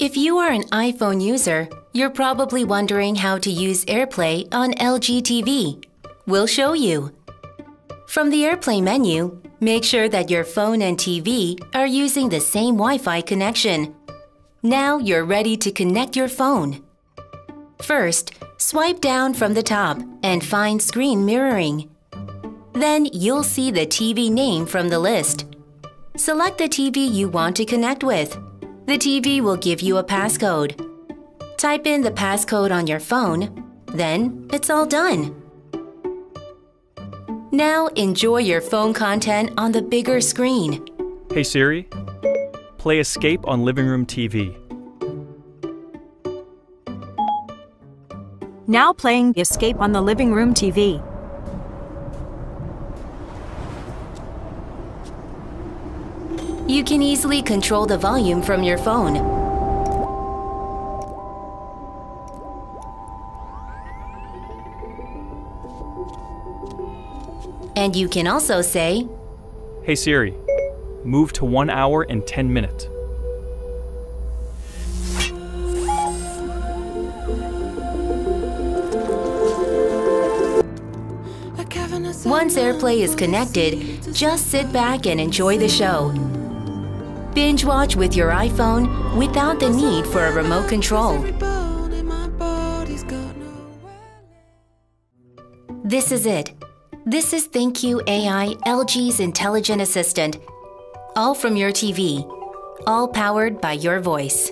If you are an iPhone user, you're probably wondering how to use Airplay on LG TV. We'll show you. From the Airplay menu, make sure that your phone and TV are using the same Wi-Fi connection. Now you're ready to connect your phone. First, swipe down from the top and find Screen Mirroring. Then you'll see the TV name from the list. Select the TV you want to connect with. The TV will give you a passcode. Type in the passcode on your phone, then it's all done. Now enjoy your phone content on the bigger screen. Hey Siri, play Escape on Living Room TV. Now playing Escape on the Living Room TV. You can easily control the volume from your phone. And you can also say, Hey Siri, move to 1 hour and 10 minutes. Once Airplay is connected, just sit back and enjoy the show. Binge watch with your iPhone without the need for a remote control. This is it. This is ThinQ AI, LG's intelligent assistant. All from your TV. All powered by your voice.